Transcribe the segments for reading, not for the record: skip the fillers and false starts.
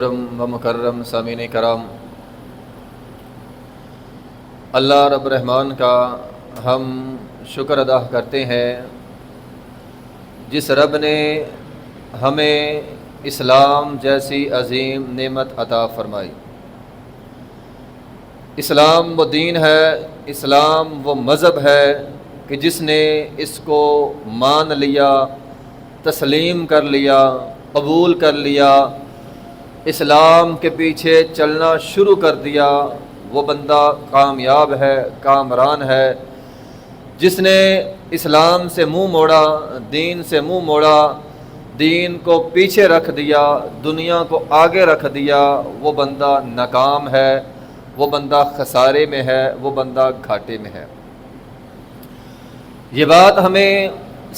و مکرم سامعین کرام، اللہ رب الرحمن کا ہم شکر ادا کرتے ہیں جس رب نے ہمیں اسلام جیسی عظیم نعمت عطا فرمائی۔ اسلام وہ دین ہے، اسلام وہ مذہب ہے کہ جس نے اس کو مان لیا، تسلیم کر لیا، قبول کر لیا، اسلام کے پیچھے چلنا شروع کر دیا، وہ بندہ کامیاب ہے، کامران ہے۔ جس نے اسلام سے منہ موڑا، دین سے منہ موڑا، دین کو پیچھے رکھ دیا، دنیا کو آگے رکھ دیا، وہ بندہ ناکام ہے، وہ بندہ خسارے میں ہے، وہ بندہ گھاٹے میں ہے۔ یہ بات ہمیں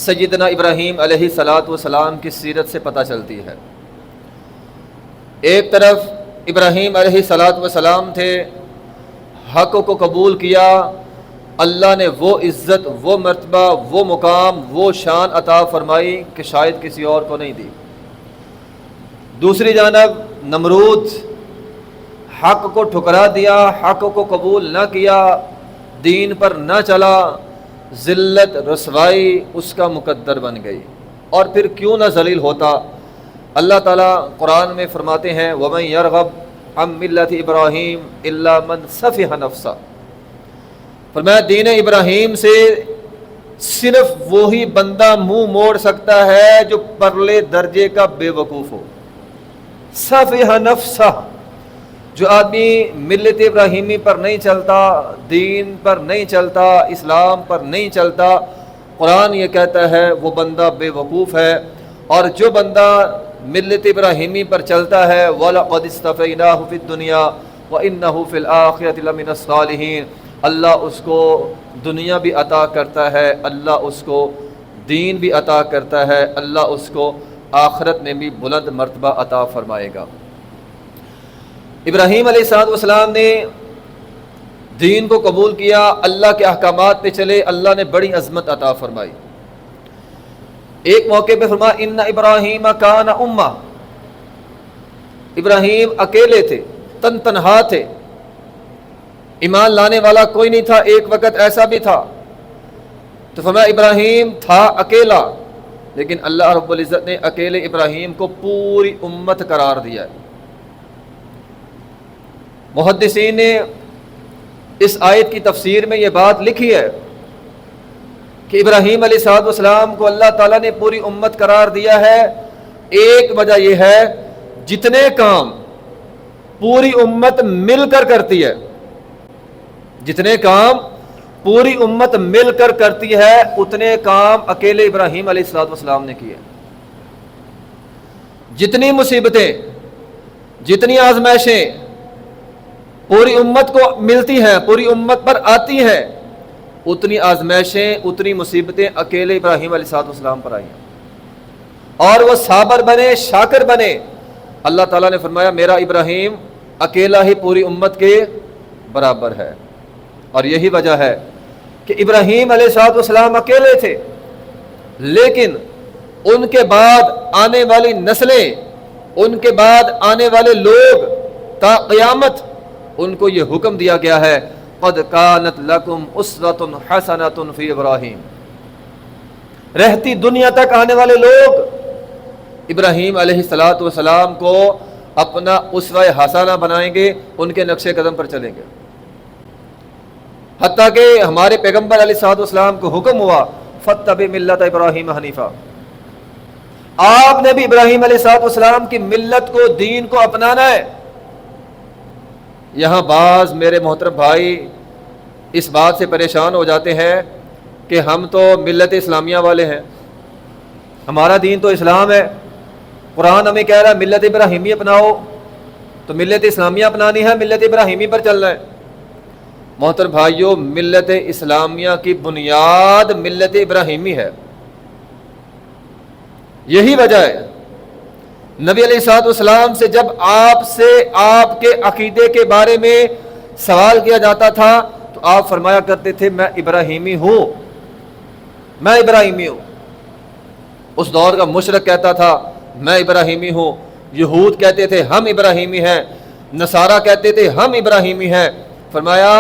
سیدنا ابراہیم علیہ السلام کی سیرت سے پتہ چلتی ہے۔ ایک طرف ابراہیم علیہ السلام تھے، حق کو قبول کیا، اللہ نے وہ عزت، وہ مرتبہ، وہ مقام، وہ شان عطا فرمائی کہ شاید کسی اور کو نہیں دی۔ دوسری جانب نمرود حق کو ٹھکرا دیا، حق کو قبول نہ کیا، دین پر نہ چلا، ذلت رسوائی اس کا مقدر بن گئی۔ اور پھر کیوں نہ ذلیل ہوتا؟ اللہ تعالیٰ قرآن میں فرماتے ہیں وَمَن يَرْغَبْ عَن مِّلَّةِ إِبْرَاهِيمَ إِلَّا مَن سَفِهَ نَفْسَهُ، فرمایا دین ابراہیم سے صرف وہی بندہ منہ موڑ سکتا ہے جو پرلے درجے کا بے وقوف ہو۔ سَفِهَ نَفْسَهُ، جو آدمی ملت ابراہیمی پر نہیں چلتا، دین پر نہیں چلتا، اسلام پر نہیں چلتا، قرآن یہ کہتا ہے وہ بندہ بے وقوف ہے۔ اور جو بندہ ملت ابراہیمی پر چلتا ہے وَلَقَدِ اصْطَفَيْنَاهُ فِي الدُّنْيَا وَإِنَّهُ فِي الْآخِرَةِ لَمِنَ الصَّالِحِينَ، اللہ اس کو دنیا بھی عطا کرتا ہے، اللہ اس کو دین بھی عطا کرتا ہے، اللہ اس کو آخرت میں بھی بلند مرتبہ عطا فرمائے گا۔ ابراہیم علیہ السلام نے دین کو قبول کیا، اللہ کے احکامات پہ چلے، اللہ نے بڑی عظمت عطا فرمائی۔ ایک موقع پہ فرمایا ان ابراہیم کان امہ، ابراہیم اکیلے تھے، تنہا تھے، ایمان لانے والا کوئی نہیں تھا۔ ایک وقت ایسا بھی تھا تو فرمایا ابراہیم تھا اکیلا، لیکن اللہ رب العزت نے اکیلے ابراہیم کو پوری امت قرار دیا ہے۔ محدثین نے اس آیت کی تفسیر میں یہ بات لکھی ہے کہ ابراہیم علیہ السلام کو اللہ تعالیٰ نے پوری امت قرار دیا ہے۔ ایک وجہ یہ ہے جتنے کام پوری امت مل کر کرتی ہے، جتنے کام پوری امت مل کر کرتی ہے، اتنے کام اکیلے ابراہیم علیہ السلام نے کیے۔ جتنی مصیبتیں، جتنی آزمائشیں پوری امت کو ملتی ہیں، پوری امت پر آتی ہیں، اتنی آزمائشیں، اتنی مصیبتیں اکیلے ابراہیم علیہ السلام پر آئی ہیں، اور وہ صابر بنے، شاکر بنے۔ اللہ تعالیٰ نے فرمایا میرا ابراہیم اکیلا ہی پوری امت کے برابر ہے۔ اور یہی وجہ ہے کہ ابراہیم علیہ السلام اکیلے تھے، لیکن ان کے بعد آنے والی نسلیں، ان کے بعد آنے والے لوگ تا قیامت ان کو یہ حکم دیا گیا ہے قد کانت لکم اسوۃ حسنۃ فی ابراہیم، رہتی دنیا تک آنے والے لوگ ابراہیم علیہ السلام کو اپنا اسوہ حسنہ بنائیں گے، ان کے نقش قدم پر چلیں گے۔ حتیٰ کہ ہمارے پیغمبر علیہ السلام کو حکم ہوا فاتبع ملت ابراہیم حنیفہ، آپ نے بھی ابراہیم علیہ السلام کی ملت کو، دین کو اپنانا ہے۔ یہاں بعض میرے محترم بھائی اس بات سے پریشان ہو جاتے ہیں کہ ہم تو ملت اسلامیہ والے ہیں، ہمارا دین تو اسلام ہے، قرآن ہمیں کہہ رہا ہے ملت ابراہیمی اپناؤ، تو ملت اسلامیہ اپنانی ہے، ملت ابراہیمی پر چلنا ہے۔ محترم بھائیوں، ملت اسلامیہ کی بنیاد ملت ابراہیمی ہے۔ یہی وجہ ہے نبی علیہ السلام سے جب آپ سے آپ کے عقیدے کے بارے میں سوال کیا جاتا تھا تو آپ فرمایا کرتے تھے میں ابراہیمی ہوں، میں ابراہیمی ہوں۔ اس دور کا مشرک کہتا تھا میں ابراہیمی ہوں، یہود کہتے تھے ہم ابراہیمی ہیں، نصارہ کہتے تھے ہم ابراہیمی ہیں۔ فرمایا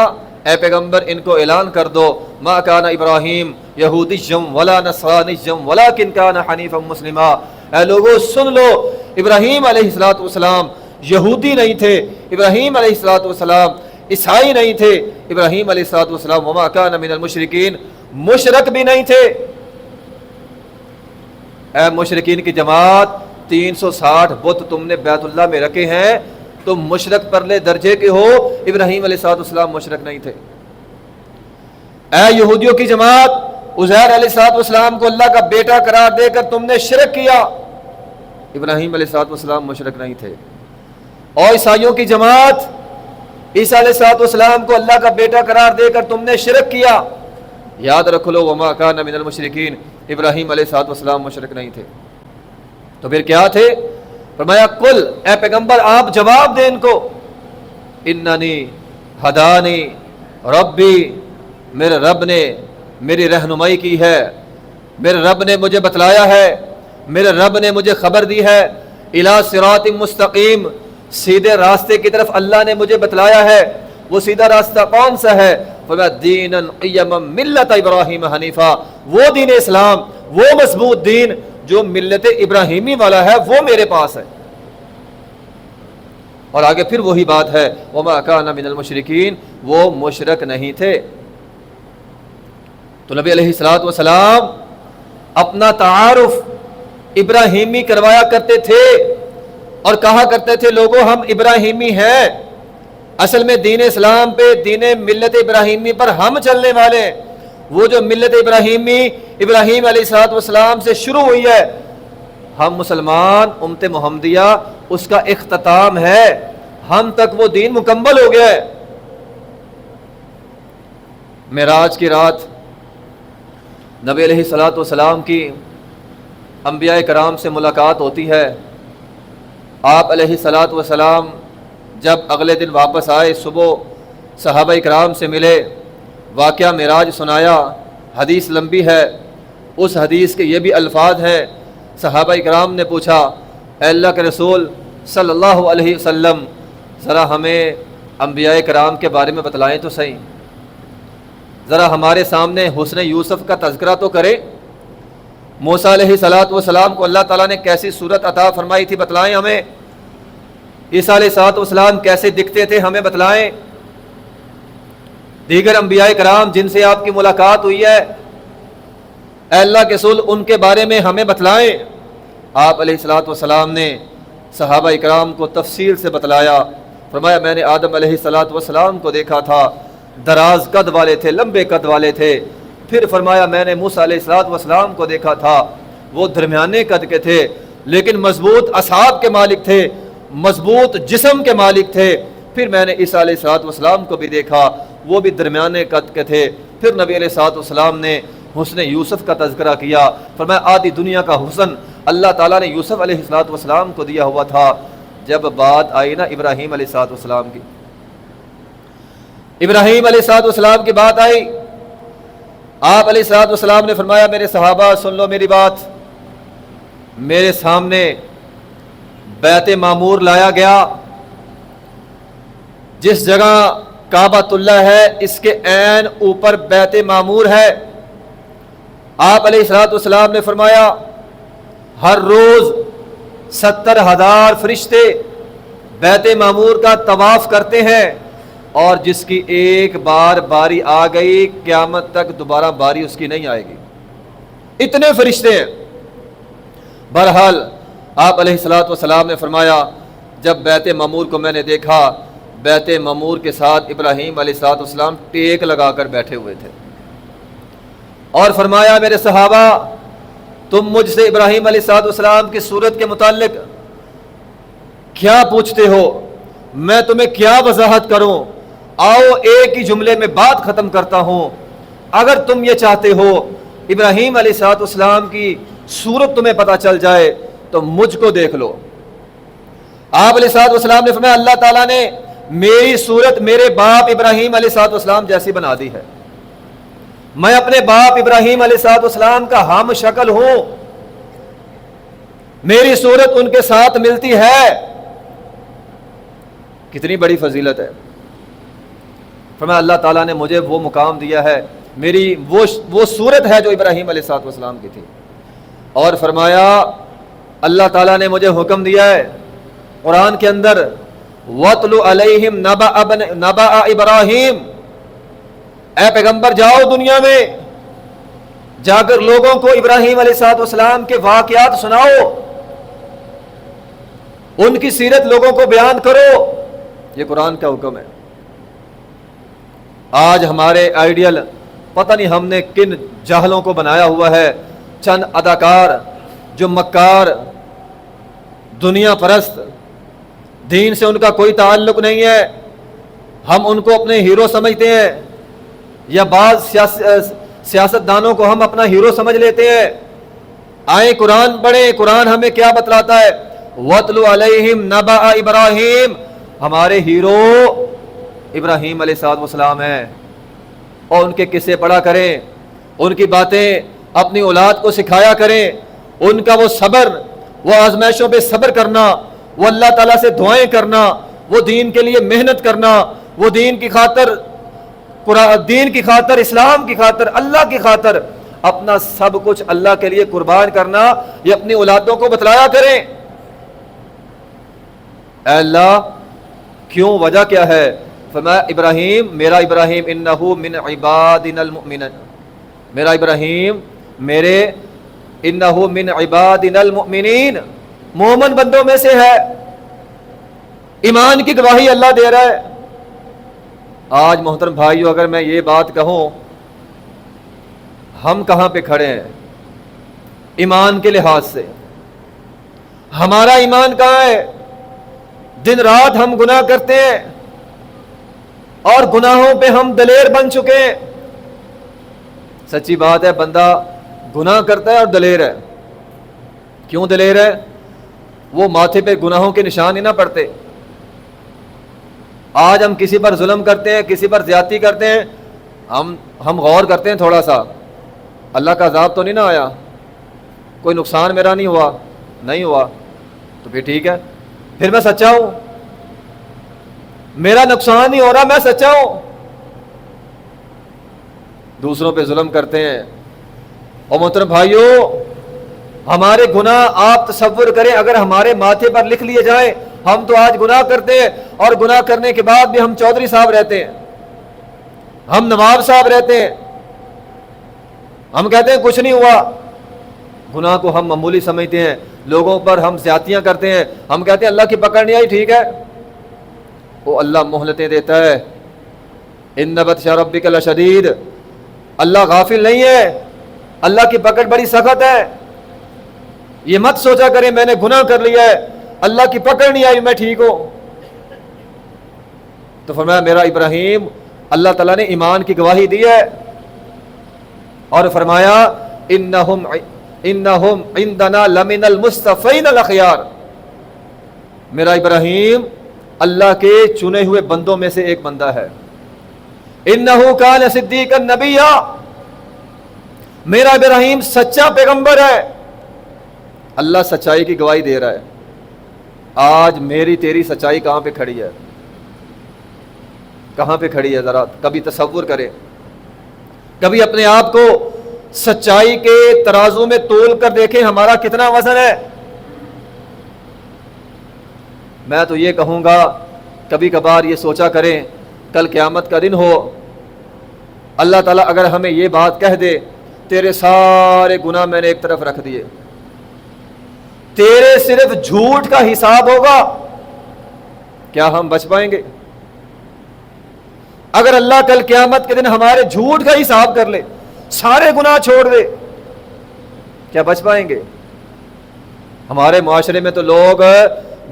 اے پیغمبر ان کو اعلان کر دو ما کان ابراہیم یہودیم ولا نصرانیم ولکن کان حنیفا مسلما، اے لوگو سن لو، ابراہیم علیہ السلام یہودی نہیں تھے، ابراہیم علیہ السلام عیسائی نہیں تھے، ابراہیم علیہ السلام وما کان من المشرکین، مشرک بھی نہیں تھے۔ اے مشرکین کی جماعت، 360 بت تم نے بیت اللہ میں رکھے ہیں، تم مشرک پرلے درجے کے ہو، ابراہیم علیہ السلام مشرک نہیں تھے۔ اے یہودیوں کی جماعت، عزیر علیہ السلام کو اللہ کا بیٹا قرار دے کر تم نے شرک کیا، ابراہیم علیہ السلام مشرک نہیں تھے۔ اور عیسائیوں کی جماعت، عیسیٰ علیہ السلام کو اللہ کا بیٹا قرار دے کر تم نے شرک کیا، یاد رکھ لو وما کان من المشرکین، ابراہیم علیہ السلام مشرک نہیں تھے۔ تو پھر کیا تھے؟ فرمایا کل، اے پیغمبر آپ جواب دیں ان کو، اننی ہدانی ربی، میرے رب نے میری رہنمائی کی ہے، میرے رب نے مجھے بتلایا ہے، میرے رب نے مجھے خبر دی ہے، الی صراط مستقیم، سیدھے راستے کی طرف اللہ نے مجھے بتلایا ہے۔ وہ سیدھا راستہ کون سا ہے؟ فرمایا دینا قیما ملت ابراہیم حنیفا، وہ دین اسلام، وہ مضبوط دین جو ملت ابراہیمی والا ہے، وہ میرے پاس ہے۔ اور آگے پھر وہی بات ہے وما کان من المشرکین، وہ مشرک نہیں تھے۔ تو نبی علیہ الصلوۃ والسلام اپنا تعارف ابراہیمی کروایا کرتے تھے اور کہا کرتے تھے لوگوں ہم ابراہیمی ہیں، اصل میں دین اسلام پہ، دین ملت ابراہیمی پر ہم چلنے والے ہیں۔ وہ جو ملت ابراہیمی ابراہیم علیہ السلام سے شروع ہوئی ہے، ہم مسلمان امت محمدیہ اس کا اختتام ہے، ہم تک وہ دین مکمل ہو گیا ہے۔ معراج کی رات نبی علیہ السلام کی انبیاء کرام سے ملاقات ہوتی ہے۔ آپ علیہ السلام جب اگلے دن واپس آئے، صبح صحابہ کرام سے ملے، واقعہ معراج سنایا، حدیث لمبی ہے، اس حدیث کے یہ بھی الفاظ ہیں۔ صحابہ کرام نے پوچھا اے اللہ کے رسول صلی اللہ علیہ وسلم، ذرا ہمیں انبیاء کرام کے بارے میں بتلائیں تو صحیح، ذرا ہمارے سامنے حسن یوسف کا تذکرہ تو کریں، موسیٰ علیہ السلام کو اللہ تعالیٰ نے کیسی صورت عطا فرمائی تھی بتلائیں ہمیں، عیسیٰ علیہ السلام کیسے دکھتے تھے ہمیں بتلائیں، دیگر انبیاء کرام جن سے آپ کی ملاقات ہوئی ہے اے اللہ کے رسول ان کے بارے میں ہمیں بتلائیں۔ آپ علیہ السلام نے صحابہ اکرام کو تفصیل سے بتلایا، فرمایا میں نے آدم علیہ السلام کو دیکھا تھا، دراز قد والے تھے، لمبے قد والے تھے۔ پھر فرمایا میں نے موسیٰ علیہ السلام کو دیکھا تھا، وہ درمیانے قد کے تھے لیکن مضبوط اعصاب کے مالک تھے، مضبوط جسم کے مالک تھے۔ پھر میں نے عیسیٰ علیہ السلام کو بھی دیکھا، وہ بھی درمیانے قد کے تھے۔ پھر نبی علیہ السلام نے حسن یوسف کا تذکرہ کیا، فرمایا آدھی دنیا کا حسن اللہ تعالیٰ نے یوسف علیہ السلام کو دیا ہوا تھا۔ جب بات آئی نا ابراہیم علیہ السلام کی، ابراہیم علیہ السلام کی بات آئی، آپ علیہ السلام نے فرمایا میرے صحابہ سن لو میری بات، میرے سامنے بیت معمور لایا گیا، جس جگہ کعبۃ اللہ ہے اس کے عین اوپر بیت معمور ہے۔ آپ علیہ السلام نے فرمایا ہر روز 70,000 فرشتے بیت معمور کا طواف کرتے ہیں، اور جس کی ایک بار باری آ گئی قیامت تک دوبارہ باری اس کی نہیں آئے گی، اتنے فرشتے ہیں۔ بہرحال آپ علیہ السلام نے فرمایا جب بیت معمور کو میں نے دیکھا، بیت معمور کے ساتھ ابراہیم علیہ السلام ٹیک لگا کر بیٹھے ہوئے تھے، اور فرمایا میرے صحابہ تم مجھ سے ابراہیم علیہ السلام کی صورت کے متعلق کیا پوچھتے ہو، میں تمہیں کیا وضاحت کروں؟ آؤ ایک ہی جملے میں بات ختم کرتا ہوں، اگر تم یہ چاہتے ہو ابراہیم علیہ السلام کی صورت تمہیں پتہ چل جائے تو مجھ کو دیکھ لو۔ آپ علیہ السلام نے فرمایا اللہ تعالیٰ نے میری صورت میرے باپ ابراہیم علیہ السلام جیسی بنا دی ہے، میں اپنے باپ ابراہیم علیہ السلام کا ہم شکل ہوں۔ میری صورت ان کے ساتھ ملتی ہے. کتنی بڑی فضیلت ہے. فرمایا اللہ تعالیٰ نے مجھے وہ مقام دیا ہے, میری وہ صورت ہے جو ابراہیم علیہ الصلوۃ والسلام کی تھی. اور فرمایا اللہ تعالیٰ نے مجھے حکم دیا ہے قرآن کے اندر, وَاتْلُ عَلَيْهِمْ نَبَأَ ابراہیم, اے پیغمبر جاؤ دنیا میں, جا کر لوگوں کو ابراہیم علیہ الصلوۃ والسلام کے واقعات سناؤ, ان کی سیرت لوگوں کو بیان کرو. یہ قرآن کا حکم ہے. آج ہمارے آئیڈیل پتہ نہیں ہم نے کن جاہلوں کو بنایا ہوا ہے, چند اداکار جو مکار, دنیا پرست, دین سے ان کا کوئی تعلق نہیں ہے, ہم ان کو اپنے ہیرو سمجھتے ہیں, یا بعض سیاست دانوں کو ہم اپنا ہیرو سمجھ لیتے ہیں. آئیں قرآن پڑھیں, قرآن ہمیں کیا بتلاتا ہے. وَاتْلُ عَلَيْهِمْ نَبَأَ ابراہیم, ہمارے ہیرو ابراہیم علیہ الصلوۃ والسلام ہیں, اور ان کے قصے پڑھا کریں, ان کی باتیں اپنی اولاد کو سکھایا کریں. ان کا وہ صبر, وہ آزمائشوں پہ صبر کرنا, وہ اللہ تعالیٰ سے دعائیں کرنا, وہ دین کے لیے محنت کرنا, وہ دین کی خاطر, اسلام کی خاطر, اللہ کی خاطر اپنا سب کچھ اللہ کے لیے قربان کرنا, یہ اپنی اولادوں کو بتلایا کریں. اے اللہ کیوں, وجہ کیا ہے؟ فرمایا ابراہیم, میرا ابراہیم انہو من عبادنا المؤمنین, میرا ابراہیم انہو من عبادنا المؤمنین, مومن بندوں میں سے ہے. ایمان کی گواہی اللہ دے رہا ہے. آج محترم بھائیو, اگر میں یہ بات کہوں, ہم کہاں پہ کھڑے ہیں ایمان کے لحاظ سے؟ ہمارا ایمان کہاں ہے؟ دن رات ہم گناہ کرتے ہیں, اور گناہوں پہ ہم دلیر بن چکے ہیں. سچی بات ہے, بندہ گناہ کرتا ہے اور دلیر ہے. کیوں دلیر ہے؟ وہ ماتھے پہ گناہوں کے نشان ہی نہ پڑتے. آج ہم کسی پر ظلم کرتے ہیں, کسی پر زیادتی کرتے ہیں, ہم غور کرتے ہیں تھوڑا سا, اللہ کا عذاب تو نہیں نہ آیا, کوئی نقصان میرا نہیں ہوا, تو پھر ٹھیک ہے, پھر میں سچا ہوں, میرا نقصان نہیں ہو رہا, میں سچا ہوں. دوسروں پہ ظلم کرتے ہیں. اور محترم بھائیو, ہمارے گناہ آپ تصور کریں, اگر ہمارے ماتھے پر لکھ لیے جائیں, ہم تو آج گناہ کرتے ہیں, اور گناہ کرنے کے بعد بھی ہم چودھری صاحب رہتے ہیں, ہم نواب صاحب رہتے ہیں, ہم کہتے ہیں کچھ نہیں ہوا. گناہ کو ہم معمولی سمجھتے ہیں, لوگوں پر ہم زیادتیاں کرتے ہیں, ہم کہتے ہیں اللہ کی پکڑ نہیں آئی, ٹھیک ہے, وہ اللہ مہلتیں دیتا ہے. ان بطش ربک لشدید, اللہ غافل نہیں ہے, اللہ کی پکڑ بڑی سخت ہے. یہ مت سوچا کریں میں نے گناہ کر لیا ہے, اللہ کی پکڑ نہیں آئی, میں ٹھیک ہوں. تو فرمایا میرا ابراہیم, اللہ تعالیٰ نے ایمان کی گواہی دی ہے, اور فرمایا انہم عندنا لمن المصطفین الاخیار, میرا ابراہیم اللہ کے چنے ہوئے بندوں میں سے ایک بندہ ہے. انہو کان صدیقا نبیا, میرا ابراہیم سچا پیغمبر ہے. اللہ سچائی کی گواہی دے رہا ہے. آج میری تیری سچائی کہاں پہ کھڑی ہے؟ کہاں پہ کھڑی ہے؟ ذرا کبھی تصور کرے, کبھی اپنے آپ کو سچائی کے ترازو میں تول کر دیکھیں, ہمارا کتنا وزن ہے. میں تو یہ کہوں گا, کبھی کبھار یہ سوچا کریں, کل قیامت کا دن ہو, اللہ تعالیٰ اگر ہمیں یہ بات کہہ دے, تیرے سارے گناہ میں نے ایک طرف رکھ دیے, تیرے صرف جھوٹ کا حساب ہوگا, کیا ہم بچ پائیں گے؟ اگر اللہ کل قیامت کے دن ہمارے جھوٹ کا حساب کر لے, سارے گناہ چھوڑ دے, کیا بچ پائیں گے؟ ہمارے معاشرے میں تو لوگ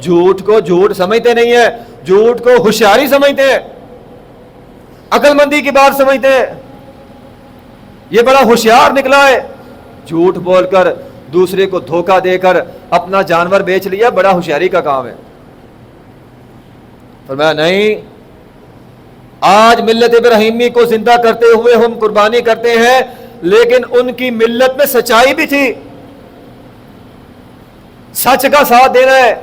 جھوٹ کو جھوٹ سمجھتے نہیں ہیں, جھوٹ کو ہوشیاری سمجھتے ہیں, عقل مندی کی بات سمجھتے ہیں. یہ بڑا ہوشیار نکلا ہے, جھوٹ بول کر دوسرے کو دھوکہ دے کر اپنا جانور بیچ لیا, بڑا ہوشیاری کا کام ہے. فرمایا نہیں, آج ملت ابراہیمی کو زندہ کرتے ہوئے ہم قربانی کرتے ہیں, لیکن ان کی ملت میں سچائی بھی تھی. سچ کا ساتھ دے رہا ہے.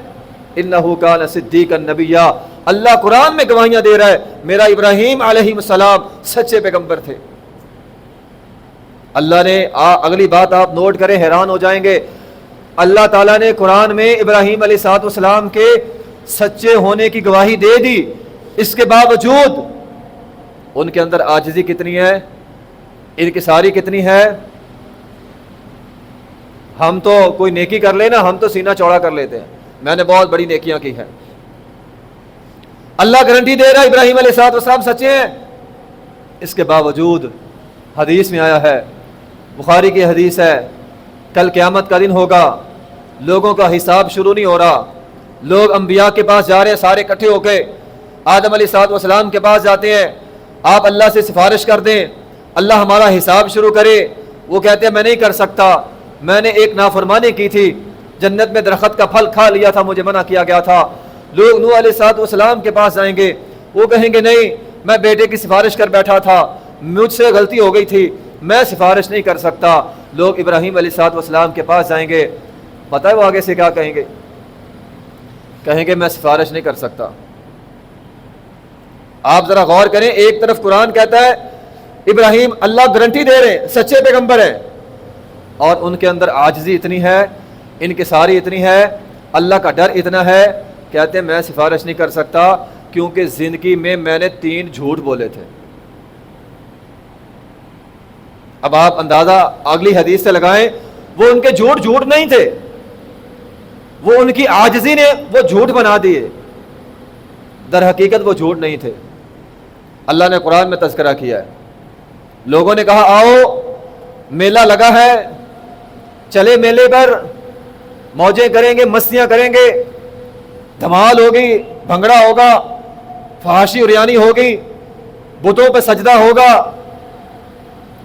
انہ کان صدیقا نبیا، اللہ قرآن میں گواہیاں دے رہا ہے میرا ابراہیم علیہ السلام سچے پیغمبر تھے. اللہ نے اگلی بات آپ نوٹ کریں، حیران ہو جائیں گے. اللہ تعالیٰ نے قرآن میں ابراہیم علیہ السلام کے سچے ہونے کی گواہی دے دی، اس کے باوجود ان کے اندر عاجزی کتنی ہے، انکساری کتنی ہے. ہم تو کوئی نیکی کر لے نا، ہم تو سینہ چوڑا کر لیتے ہیں، میں نے بہت بڑی نیکیاں کی ہیں. اللہ گارنٹی دے رہا ہے ابراہیم علیہ السلام سچے ہیں. اس کے باوجود حدیث میں آیا ہے، بخاری کی حدیث ہے، کل قیامت کا دن ہوگا، لوگوں کا حساب شروع نہیں ہو رہا. لوگ انبیاء کے پاس جا رہے ہیں، سارے اکٹھے ہو کے آدم علیہ السلام کے پاس جاتے ہیں، آپ اللہ سے سفارش کر دیں، اللہ ہمارا حساب شروع کرے. وہ کہتے ہیں میں نہیں کر سکتا، میں نے ایک نافرمانی کی تھی، جنت میں درخت کا پھل کھا لیا تھا، مجھے منع کیا گیا تھا. لوگ نوح علیہ السلام کے پاس جائیں گے، وہ کہیں گے نہیں، میں بیٹے کی سفارش کر بیٹھا تھا، مجھ سے غلطی ہو گئی تھی، میں سفارش نہیں کر سکتا. لوگ ابراہیم علیہ السلام کے پاس جائیں گے، پتہ ہے وہ آگے سے کیا کہیں گے؟ کہیں گے میں سفارش نہیں کر سکتا. آپ ذرا غور کریں، ایک طرف قرآن کہتا ہے ابراہیم اللہ گارنٹی دے رہے ہیں سچے پیغمبر ہیں، اور ان کے اندر عاجزی اتنی ہے، انکساری اتنی ہے، اللہ کا ڈر اتنا ہے، کہتے ہیں میں سفارش نہیں کر سکتا کیونکہ زندگی میں نے 3 جھوٹ بولے تھے. اب آپ اندازہ اگلی حدیث سے لگائیں، وہ ان کے جھوٹ نہیں تھے، وہ ان کی عاجزی نے وہ جھوٹ بنا دیے، در حقیقت وہ جھوٹ نہیں تھے. اللہ نے قرآن میں تذکرہ کیا ہے، لوگوں نے کہا آؤ میلہ لگا ہے، چلے میلے پر، موجیں کریں گے، مستیاں کریں گے، دھمال ہوگی، بھنگڑا ہوگا، فحاشی اریانی ہوگی، بتوں پہ سجدہ ہوگا.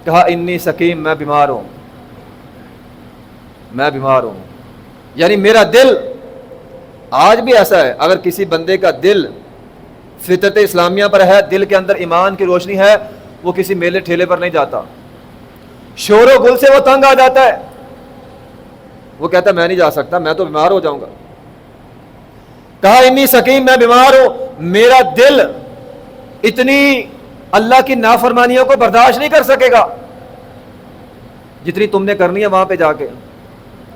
کہا انی سقیم، میں بیمار ہوں، میں بیمار ہوں. یعنی میرا دل، آج بھی ایسا ہے، اگر کسی بندے کا دل فطرت اسلامیہ پر ہے، دل کے اندر ایمان کی روشنی ہے، وہ کسی میلے ٹھیلے پر نہیں جاتا، شور و گل سے وہ تنگ آ جاتا ہے، وہ کہتا ہے میں نہیں جا سکتا، میں تو بیمار ہو جاؤں گا. کہا انی سقیم، میں بیمار ہوں، میرا دل اتنی اللہ کی نافرمانیوں کو برداشت نہیں کر سکے گا جتنی تم نے کرنی ہے وہاں پہ جا کے.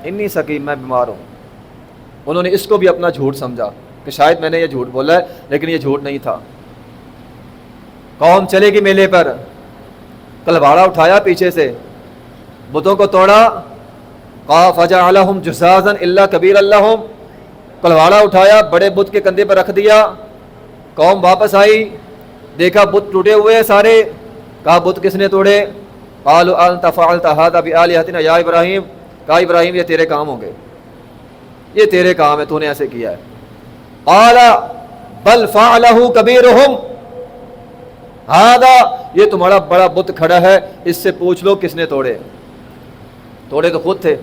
انی سقیم، میں بیمار ہوں. انہوں نے اس کو بھی اپنا جھوٹ سمجھا کہ شاید میں نے یہ جھوٹ بولا ہے، لیکن یہ جھوٹ نہیں تھا. قوم چلے گی میلے پر، کلواڑا اٹھایا پیچھے سے، بتوں کو توڑا، فجعلہم جزازا الا کبیر لہم، کلواڑا اٹھایا، بڑے بت کے کندھے پر رکھ دیا. قوم واپس آئی، دیکھا بت ٹوٹے ہوئے ہیں سارے. کہا بت کس نے توڑے؟ قالوا انت فعلت هذا بآلهتنا یا ابراہیم. کہا ابراہیم یہ تیرے کام ہوں گے، یہ تیرے کام ہے، تو نے ایسے کیا ہے. قال بل فعلہ کبیرہم هذا، یہ تمہارا بڑا بت کھڑا ہے، اس سے پوچھ لو کس نے توڑے. توڑے تو خود تھے.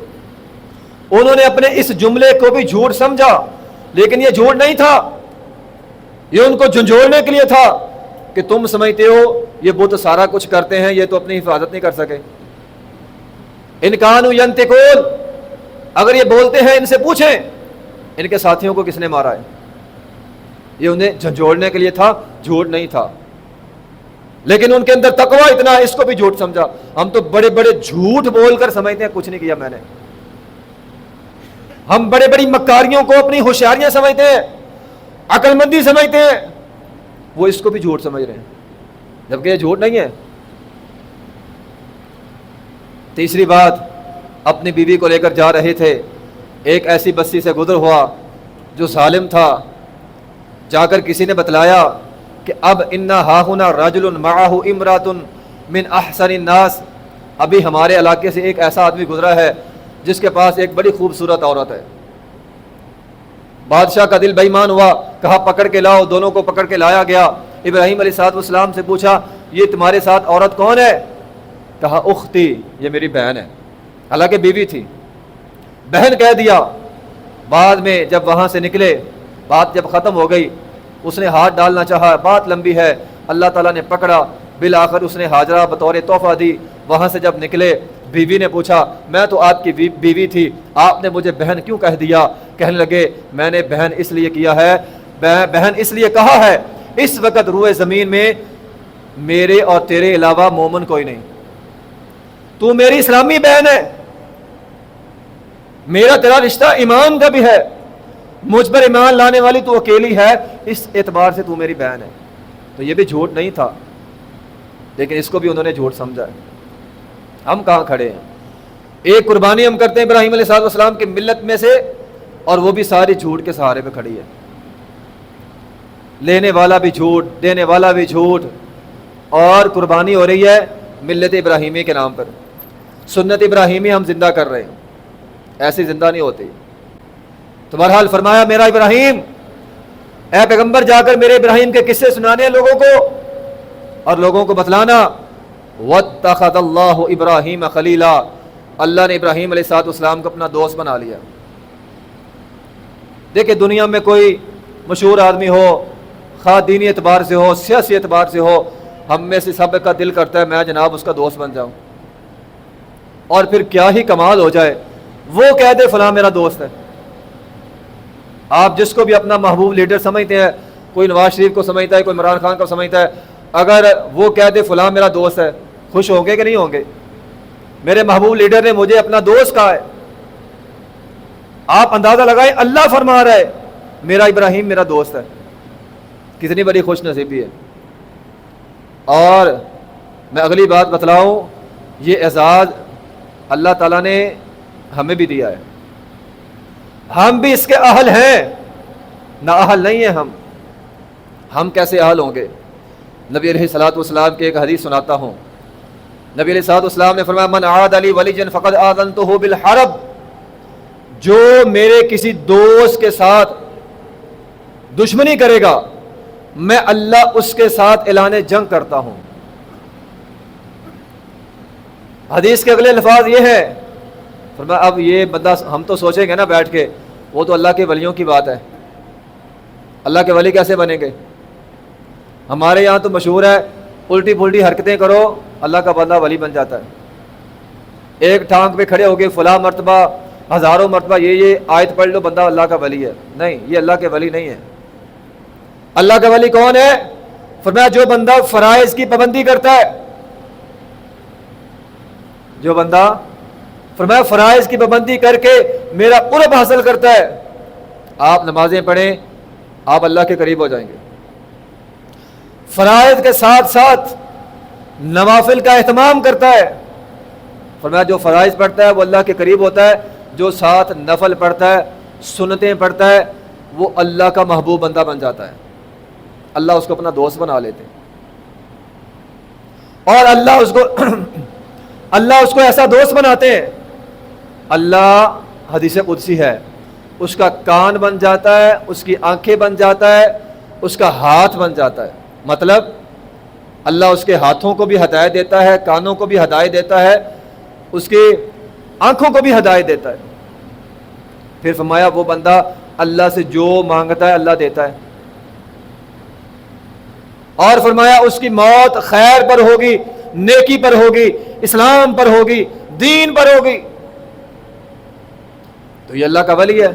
انہوں نے اپنے اس جملے کو بھی جھوٹ سمجھا، لیکن یہ جھوٹ نہیں تھا، یہ ان کو جھنجھوڑنے کے لیے تھا کہ تم سمجھتے ہو یہ بت سارا کچھ کرتے ہیں، یہ تو اپنی حفاظت نہیں کر سکے. ان کانوا ینطقون، اگر یہ بولتے ہیں ان سے پوچھیں ان کے ساتھیوں کو کس نے مارا ہے. یہ انہیں جھنجھوڑنے کے لیے تھا، جھوٹ نہیں تھا. لیکن ان کے اندر تقویٰ اتنا ہے، اس کو بھی جھوٹ سمجھا. ہم تو بڑے بڑے جھوٹ بول کر سمجھتے ہیں کچھ نہیں کیا میں نے. ہم بڑے بڑی مکاریوں کو اپنی ہوشیاریاں سمجھتے ہیں، عقل مندی سمجھتے ہیں، وہ اس کو بھی جھوٹ سمجھ رہے ہیں، جبکہ یہ جھوٹ نہیں ہے. تیسری بات، اپنی بیوی کو لے کر جا رہے تھے، ایک ایسی بستی سے گزر ہوا جو ظالم تھا. جا کر کسی نے بتلایا کہ اب انا ہاہنا رجل معہ امرات من احسن الناس، ابھی ہمارے علاقے سے ایک ایسا آدمی گزرا ہے جس کے پاس ایک بڑی خوبصورت عورت ہے. بادشاہ کا دل بے ایمان ہوا، کہا پکڑ کے لاؤ. دونوں کو پکڑ کے لایا گیا. ابراہیم علیہ السلام سے پوچھا یہ تمہارے ساتھ عورت کون ہے؟ کہا اختی، یہ میری بہن ہے. حالانکہ بیوی تھی، بہن کہہ دیا. بعد میں جب وہاں سے نکلے، بات جب ختم ہو گئی، اس نے ہاتھ ڈالنا چاہا، بات لمبی ہے، اللہ تعالیٰ نے پکڑا، بالآخر اس نے ہاجرہ بطور تحفہ دی. وہاں سے جب نکلے بیوی نے پوچھا میں تو آپ کی بیوی تھی, آپ نے مجھے بہن کیوں کہہ دیا؟ کہنے لگے میں نے بہن اس لیے کیا ہے, بہن اس لیے کہا ہے, اس وقت روئے زمین میں میرے اور تیرے علاوہ مومن کوئی نہیں, تو میری اسلامی بہن ہے, میرا تیرا رشتہ ایمان کا بھی ہے, مجھ پر ایمان لانے والی تو اکیلی ہے, اس اعتبار سے تو میری بہن ہے. تو یہ بھی جھوٹ نہیں تھا, لیکن اس کو بھی انہوں نے جھوٹ سمجھا. ہم کہاں کھڑے ہیں؟ ایک قربانی ہم کرتے ہیں ابراہیم علیہ السلام کی ملت میں سے, اور وہ بھی ساری جھوٹ کے سہارے پہ کھڑی ہے. لینے والا بھی جھوٹ, دینے والا بھی جھوٹ, اور قربانی ہو رہی ہے ملت ابراہیمی کے نام پر. سنت ابراہیمی ہم زندہ کر رہے ہیں, ایسی زندہ نہیں ہوتی. تو بہرحال فرمایا میرا ابراہیم, اے پیغمبر جا کر میرے ابراہیم کے قصے سنانے لوگوں کو, اور لوگوں کو بتلانا واتخذ اللہ ابراہیم خلیلا, اللہ نے ابراہیم علیہ السلام کو اپنا دوست بنا لیا. دیکھیں دنیا میں کوئی مشہور آدمی ہو, خواہ دینی اعتبار سے ہو, سیاسی اعتبار سے ہو, ہم میں سے سب کا دل کرتا ہے میں جناب اس کا دوست بن جاؤں, اور پھر کیا ہی کمال ہو جائے, وہ کہہ دے فلاں میرا دوست ہے. آپ جس کو بھی اپنا محبوب لیڈر سمجھتے ہیں, کوئی نواز شریف کو سمجھتا ہے, کوئی عمران خان کو سمجھتا ہے, اگر وہ کہہ دے فلاں میرا دوست ہے, خوش ہوں گے کہ نہیں ہوں گے؟ میرے محبوب لیڈر نے مجھے اپنا دوست کہا ہے. آپ اندازہ لگائیں, اللہ فرما رہا ہے میرا ابراہیم میرا دوست ہے, کتنی بڑی خوش نصیبی ہے. اور میں اگلی بات بتلاؤں, یہ اعزاز اللہ تعالیٰ نے ہمیں بھی دیا ہے, ہم بھی اس کے اہل ہیں, نہ اہل نہیں ہیں ہم کیسے اہل ہوں گے؟ نبی علیہ الصلوۃ والسلام کی ایک حدیث سناتا ہوں. نبی علیہ الصلوۃ والسلام نے فرمایا من عاد علی ولیًا فقد آذنتہ بالحرب, جو میرے کسی دوست کے ساتھ دشمنی کرے گا میں اللہ اس کے ساتھ اعلان جنگ کرتا ہوں. حدیث کے اگلے الفاظ یہ ہے, فرمایا اب یہ بندہ, ہم تو سوچیں گے نا بیٹھ کے, وہ تو اللہ کے ولیوں کی بات ہے, اللہ کے ولی کیسے بنیں گے؟ ہمارے یہاں تو مشہور ہے الٹی پلٹی حرکتیں کرو اللہ کا بندہ ولی بن جاتا ہے. ایک ٹانگ پہ کھڑے ہو گئے فلاں مرتبہ, ہزاروں مرتبہ یہ آیت پڑھ لو بندہ اللہ کا ولی ہے. نہیں, یہ اللہ کے ولی نہیں ہے. اللہ کا ولی کون ہے؟ فرمایا جو بندہ فرائض کی پابندی کرتا ہے, جو بندہ فرمایا فرائض کی پابندی کر کے میرا قرب حاصل کرتا ہے. آپ نمازیں پڑھیں, آپ اللہ کے قریب ہو جائیں گے. فرائض کے ساتھ ساتھ نوافل کا اہتمام کرتا ہے, فرمایا جو فرائض پڑھتا ہے وہ اللہ کے قریب ہوتا ہے, جو ساتھ نفل پڑھتا ہے, سنتیں پڑھتا ہے, وہ اللہ کا محبوب بندہ بن جاتا ہے. اللہ اس کو اپنا دوست بنا لیتے ہیں, اور اللہ اس کو ایسا دوست بناتے ہیں. اللہ حدیث قدسی ہے, اس کا کان بن جاتا ہے, اس کی آنکھیں بن جاتا ہے, اس کا ہاتھ بن جاتا ہے. مطلب اللہ اس کے ہاتھوں کو بھی ہدایت دیتا ہے, کانوں کو بھی ہدایت دیتا ہے, اس کی آنکھوں کو بھی ہدایت دیتا ہے. پھر فرمایا وہ بندہ اللہ سے جو مانگتا ہے اللہ دیتا ہے, اور فرمایا اس کی موت خیر پر ہوگی, نیکی پر ہوگی, اسلام پر ہوگی, دین پر ہوگی. تو یہ اللہ کا ولی ہے.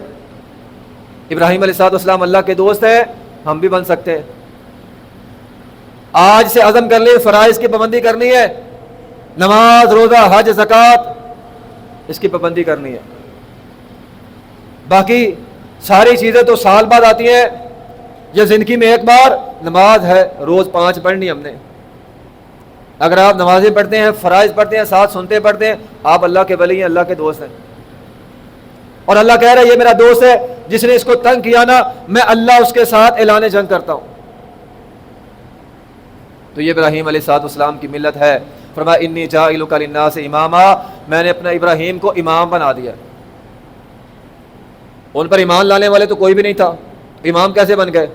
ابراہیم علیہ السلام اللہ کے دوست ہیں, ہم بھی بن سکتے ہیں. آج سے عزم کر لیں فرائض کی پابندی کرنی ہے, نماز روزہ حج زکوٰۃ اس کی پابندی کرنی ہے. باقی ساری چیزیں تو سال بعد آتی ہیں, یہ زندگی میں ایک بار نماز ہے, روز 5 پڑھنی ہم نے. اگر آپ نمازیں پڑھتے ہیں, فرائض پڑھتے ہیں, ساتھ سنتے پڑھتے ہیں, آپ اللہ کے ولی ہیں, اللہ کے دوست ہیں. اور اللہ کہہ رہا ہے یہ میرا دوست ہے, جس نے اس کو تنگ کیا نا میں اللہ اس کے ساتھ اعلان جنگ کرتا ہوں. تو یہ ابراہیم علیہ السلام کی ملت ہے. فرمایا انی جاعلک للناس اماما, میں نے اپنا ابراہیم کو امام بنا دیا. ان پر ایمان لانے والے تو کوئی بھی نہیں تھا, امام کیسے بن گئے؟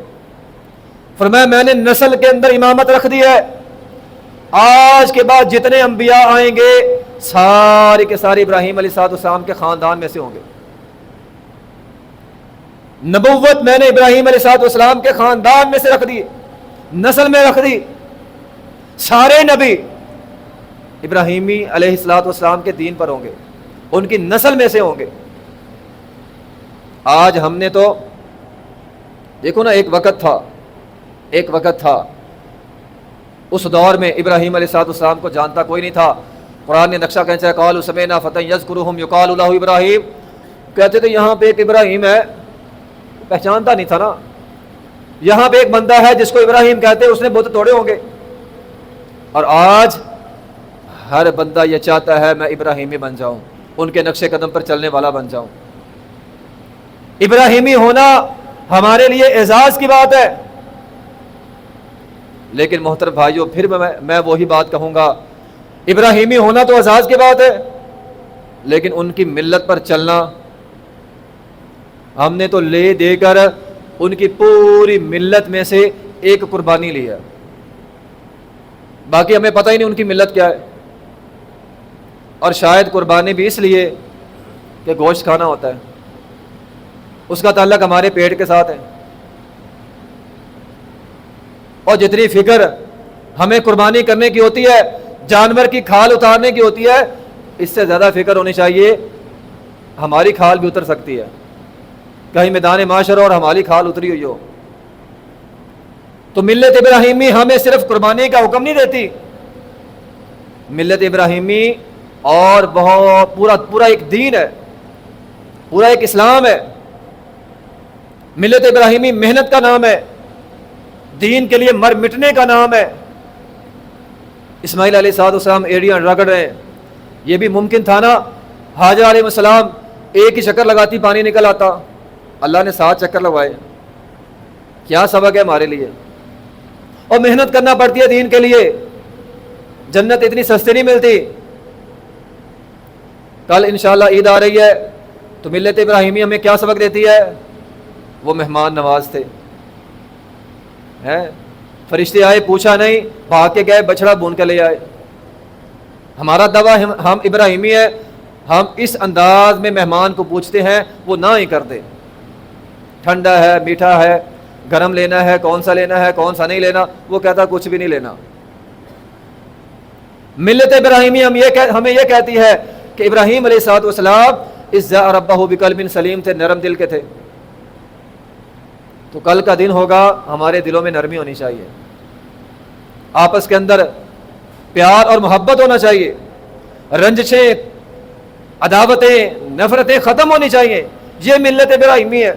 فرمایا میں نے نسل کے اندر امامت رکھ دی ہے, آج کے بعد جتنے انبیاء آئیں گے سارے کے سارے ابراہیم علیہ السلام کے خاندان میں سے ہوں گے. نبوت میں نے ابراہیم علیہ السلام کے خاندان میں سے رکھ دی, نسل میں رکھ دی. سارے نبی ابراہیمی علیہ الصلوۃ والسلام کے دین پر ہوں گے، ان کی نسل میں سے ہوں گے۔ آج ہم نے تو دیکھو نا، ایک وقت تھا اس دور میں ابراہیم علیہ السلام کو جانتا کوئی نہیں تھا۔ قرآن نے نقشہ کھینچا ہے، قالوا سمعنا فتى يذكرهم يقال له ابراہیم، کہتے تھے یہاں پہ ایک ابراہیم ہے، پہچانتا نہیں تھا نا، یہاں پہ ایک بندہ ہے جس کو ابراہیم کہتے ہیں، اس نے بت توڑے ہوں گے۔ اور آج ہر بندہ یہ چاہتا ہے میں ابراہیمی بن جاؤں، ان کے نقش قدم پر چلنے والا بن جاؤں۔ ابراہیمی ہونا ہمارے لیے اعزاز کی بات ہے، لیکن محترم بھائیوں پھر میں وہی بات کہوں گا، ابراہیمی ہونا تو اعزاز کی بات ہے، لیکن ان کی ملت پر چلنا، ہم نے تو لے دے کر ان کی پوری ملت میں سے ایک قربانی لی ہے، باقی ہمیں پتہ ہی نہیں ان کی ملت کیا ہے۔ اور شاید قربانی بھی اس لیے کہ گوشت کھانا ہوتا ہے، اس کا تعلق ہمارے پیٹ کے ساتھ ہے، اور جتنی فکر ہمیں قربانی کرنے کی ہوتی ہے، جانور کی کھال اتارنے کی ہوتی ہے، اس سے زیادہ فکر ہونی چاہیے ہماری کھال بھی اتر سکتی ہے، کہیں میدان معاشر اور ہماری کھال اتری ہوئی ہو۔ تو ملت ابراہیمی ہمیں صرف قربانی کا حکم نہیں دیتی، ملت ابراہیمی اور بہت پورا ایک دین ہے، پورا ایک اسلام ہے۔ ملت ابراہیمی محنت کا نام ہے، دین کے لیے مر مٹنے کا نام ہے۔ اسماعیل علیہ السلام ایڑیاں رگڑ رہے ہیں، یہ بھی ممکن تھا نا، حاجر علیہ السلام ایک ہی چکر لگاتی پانی نکل آتا، اللہ نے 7 چکر لگوائے۔ کیا سبق ہے ہمارے لیے؟ اور محنت کرنا پڑتی ہے دین کے لیے، جنت اتنی سستی نہیں ملتی۔ کل انشاءاللہ عید آ رہی ہے، تو ملت ابراہیمی ہمیں کیا سبق دیتی ہے؟ وہ مہمان نواز تھے، فرشتے آئے، پوچھا نہیں، بھاگ کے گئے، بچڑا بون کے لے آئے۔ ہمارا دعویٰ ہم ابراہیمی ہے، ہم اس انداز میں مہمان کو پوچھتے ہیں، وہ نہ ہی کرتے، ٹھنڈا ہے، میٹھا ہے، گرم لینا ہے، کون سا لینا ہے، کون سا نہیں لینا، وہ کہتا کچھ بھی نہیں لینا۔ ملت ابراہیمی ہمیں یہ کہتی ہے کہ ابراہیم علیہ السلام اذ جاء ربہ بقلب سلیم تھے، نرم دل کے تھے۔ تو کل کا دن ہوگا، ہمارے دلوں میں نرمی ہونی چاہیے، آپس کے اندر پیار اور محبت ہونا چاہیے، رنجشیں، عداوتیں، نفرتیں ختم ہونی چاہیے، یہ ملت ابراہیمی ہے۔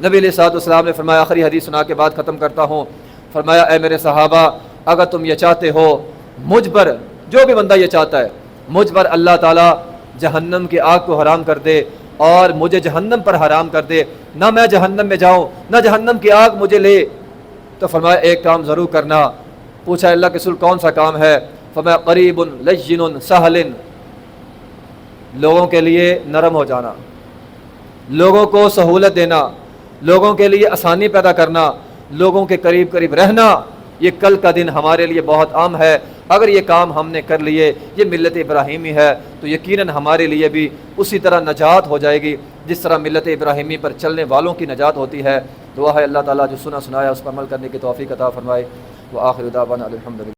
نبی علیہ السلام نے فرمایا، آخری حدیث سنا کے بعد ختم کرتا ہوں، فرمایا اے میرے صحابہ، اگر تم یہ چاہتے ہو مجھ پر، جو بھی بندہ یہ چاہتا ہے مجھ پر اللہ تعالیٰ جہنم کی آگ کو حرام کر دے اور مجھے جہنم پر حرام کر دے، نہ میں جہنم میں جاؤں نہ جہنم کی آگ مجھے لے، تو فرمایا ایک کام ضرور کرنا۔ پوچھا اللہ کے رسول کون سا کام ہے؟ فرمایا قریب لین سہل، لوگوں کے لیے نرم ہو جانا، لوگوں کو سہولت دینا، لوگوں کے لیے آسانی پیدا کرنا، لوگوں کے قریب قریب رہنا۔ یہ کل کا دن ہمارے لیے بہت عام ہے، اگر یہ کام ہم نے کر لیے، یہ ملت ابراہیمی ہے، تو یقیناً ہمارے لیے بھی اسی طرح نجات ہو جائے گی جس طرح ملت ابراہیمی پر چلنے والوں کی نجات ہوتی ہے۔ دعا ہے اللہ تعالیٰ جو سنا سنایا اس پر عمل کرنے کی توفیق عطا فرمائے۔ وآخر دعوانا الحمدللہ۔